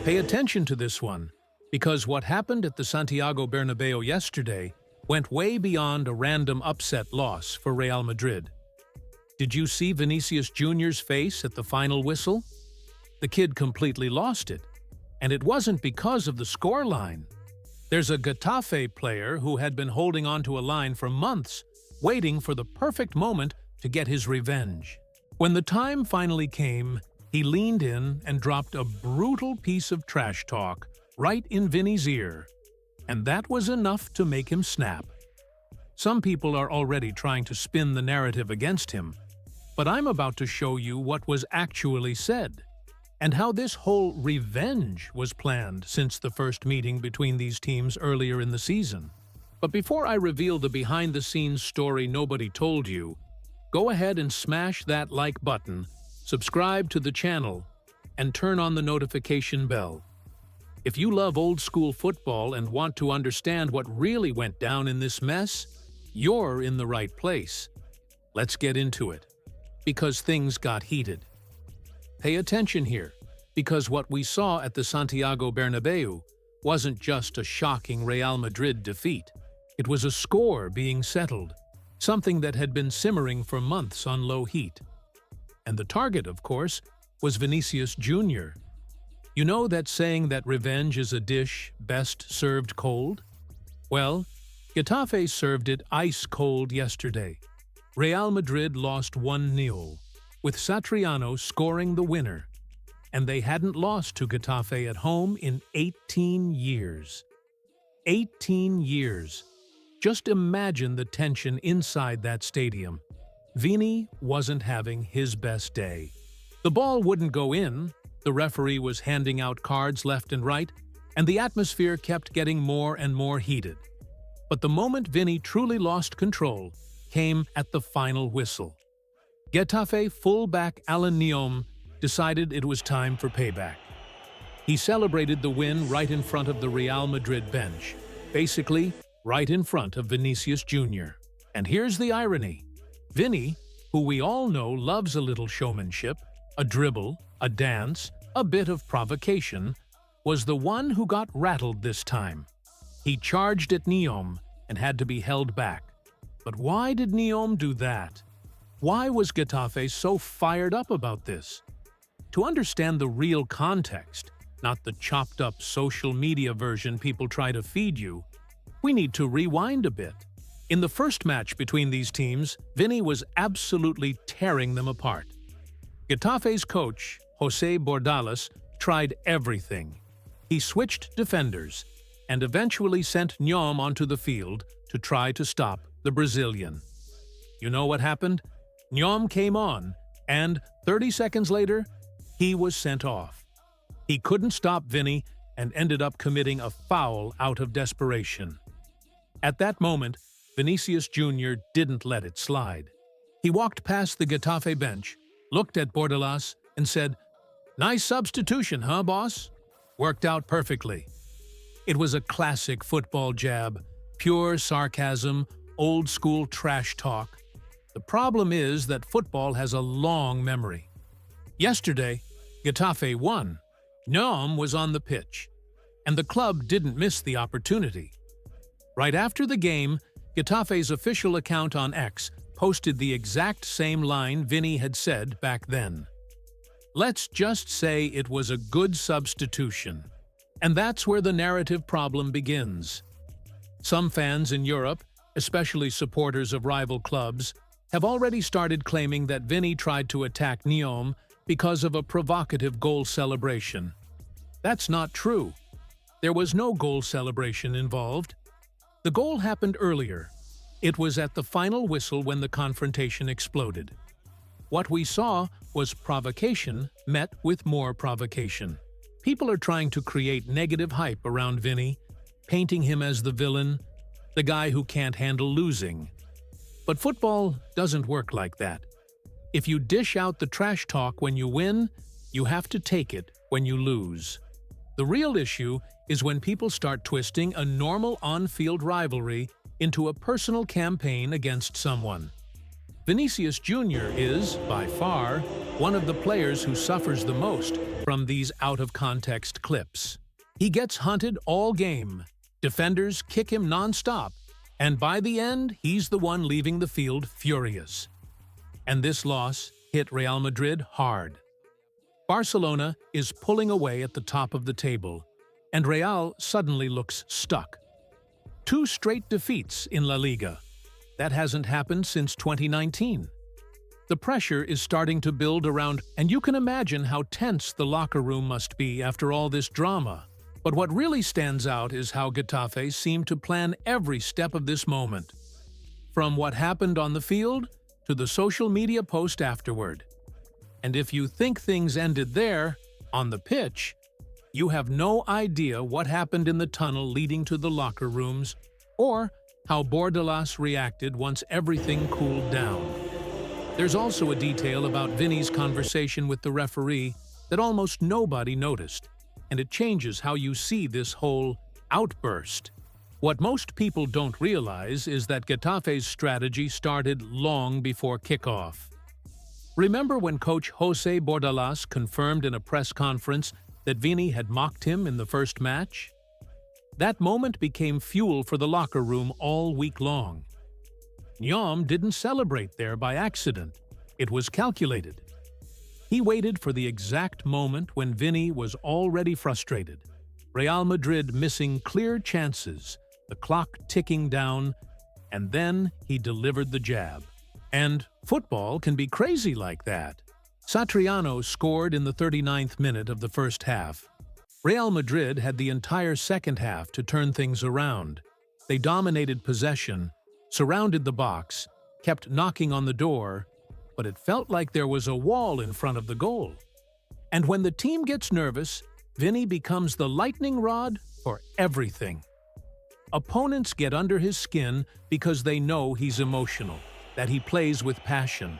Pay attention to this one, because what happened at the Santiago Bernabéu yesterday went way beyond a random upset loss for Real Madrid. Did you see Vinícius Júnior's face at the final whistle? The kid completely lost it, and it wasn't because of the scoreline. There's a Getafe player who had been holding onto a line for months, waiting for the perfect moment to get his revenge. When the time finally came, he leaned in and dropped a brutal piece of trash talk right in Vini's ear, and that was enough to make him snap. Some people are already trying to spin the narrative against him, but I'm about to show you what was actually said, and how this whole revenge was planned since the first meeting between these teams earlier in the season. But before I reveal the behind-the-scenes story nobody told you, go ahead and smash that like button, subscribe to the channel, and turn on the notification bell. If you love old-school football and want to understand what really went down in this mess, you're in the right place. Let's get into it, because things got heated. Pay attention here, because what we saw at the Santiago Bernabéu wasn't just a shocking Real Madrid defeat. It was a score being settled, something that had been simmering for months on low heat. And the target, of course, was Vinícius Júnior. You know that saying that revenge is a dish best served cold? Well, Getafe served it ice cold yesterday. Real Madrid lost 1-0, with Satriano scoring the winner, and they hadn't lost to Getafe at home in 18 years. 18 years. Just imagine the tension inside that stadium. Vini wasn't having his best day. The ball wouldn't go in, the referee was handing out cards left and right, and the atmosphere kept getting more and more heated. But the moment Vini truly lost control came at the final whistle. Getafe fullback Nyom decided it was time for payback. He celebrated the win right in front of the Real Madrid bench, basically right in front of Vinícius Júnior. And here's the irony. Vini, who we all know loves a little showmanship, a dribble, a dance, a bit of provocation, was the one who got rattled this time. He charged at Nyom and had to be held back. But why did Nyom do that? Why was Getafe so fired up about this? To understand the real context, not the chopped-up social media version people try to feed you, we need to rewind a bit. In the first match between these teams, Vini was absolutely tearing them apart. Getafe's coach, José Bordalás, tried everything. He switched defenders and eventually sent Nyom onto the field to try to stop the Brazilian. You know what happened? Nyom came on, and 30 seconds later, he was sent off. He couldn't stop Vini and ended up committing a foul out of desperation. At that moment, Vinícius Júnior didn't let it slide. He walked past the Getafe bench, looked at Bordalás, and said, "Nice substitution, huh, boss? Worked out perfectly." It was a classic football jab, pure sarcasm, old-school trash talk. The problem is that football has a long memory. Yesterday, Getafe won. Nyom was on the pitch, and the club didn't miss the opportunity. Right after the game, Getafe's official account on X posted the exact same line Vini had said back then. Let's just say it was a good substitution. And that's where the narrative problem begins. Some fans in Europe, especially supporters of rival clubs, have already started claiming that Vini tried to attack Nyom because of a provocative goal celebration. That's not true. There was no goal celebration involved. The goal happened earlier. It was at the final whistle when the confrontation exploded. What we saw was provocation met with more provocation. People are trying to create negative hype around Vini, painting him as the villain, the guy who can't handle losing. But football doesn't work like that. If you dish out the trash talk when you win, you have to take it when you lose. The real issue is when people start twisting a normal on-field rivalry into a personal campaign against someone. Vinícius Júnior is, by far, one of the players who suffers the most from these out-of-context clips. He gets hunted all game. Defenders kick him non-stop. And by the end, he's the one leaving the field furious. And this loss hit Real Madrid hard. Barcelona is pulling away at the top of the table, and Real suddenly looks stuck. 2 straight defeats in La Liga. That hasn't happened since 2019. The pressure is starting to build around, and you can imagine how tense the locker room must be after all this drama. But what really stands out is how Getafe seemed to plan every step of this moment. From what happened on the field to the social media post afterward. And if you think things ended there, on the pitch, you have no idea what happened in the tunnel leading to the locker rooms, or how Bordalás reacted once everything cooled down. There's also a detail about Vini's conversation with the referee that almost nobody noticed, and it changes how you see this whole outburst. What most people don't realize is that Getafe's strategy started long before kickoff. Remember when coach José Bordalás confirmed in a press conference that Vini had mocked him in the first match? That moment became fuel for the locker room all week long. Nyom didn't celebrate there by accident. It was calculated. He waited for the exact moment when Vini was already frustrated. Real Madrid missing clear chances, the clock ticking down, and then he delivered the jab. And football can be crazy like that. Satriano scored in the 39th minute of the first half. Real Madrid had the entire second half to turn things around. They dominated possession, surrounded the box, kept knocking on the door, but it felt like there was a wall in front of the goal. And when the team gets nervous, Vini becomes the lightning rod for everything. Opponents get under his skin because they know he's emotional, that he plays with passion.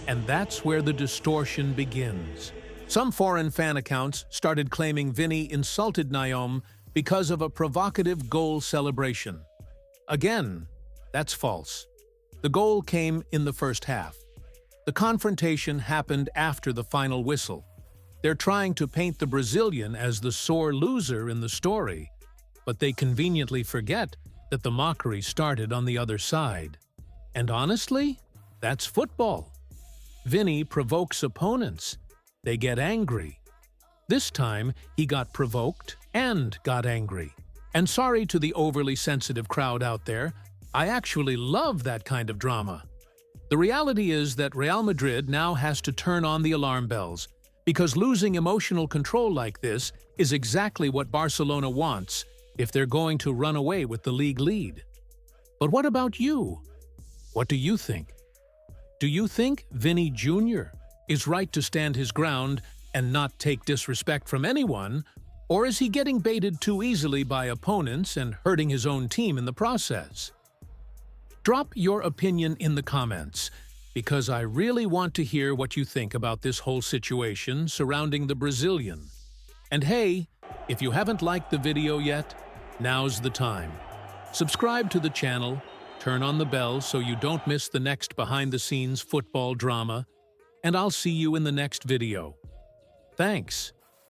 And that's where the distortion begins. Some foreign fan accounts started claiming Vini insulted Nyom because of a provocative goal celebration. Again, that's false. The goal came in the first half. The confrontation happened after the final whistle. They're trying to paint the Brazilian as the sore loser in the story, but they conveniently forget that the mockery started on the other side. And honestly, that's football. Vini provokes opponents. They get angry. This time, he got provoked and got angry. And sorry to the overly sensitive crowd out there, I actually love that kind of drama. The reality is that Real Madrid now has to turn on the alarm bells, because losing emotional control like this is exactly what Barcelona wants if they're going to run away with the league lead. But what about you? What do you think? Do you think Vini Jr is right to stand his ground and not take disrespect from anyone, or is he getting baited too easily by opponents and hurting his own team in the process? Drop your opinion in the comments, because I really want to hear what you think about this whole situation surrounding the Brazilian. And hey, if you haven't liked the video yet, now's the time. Subscribe to the channel, turn on the bell so you don't miss the next behind-the-scenes football drama, and I'll see you in the next video. Thanks.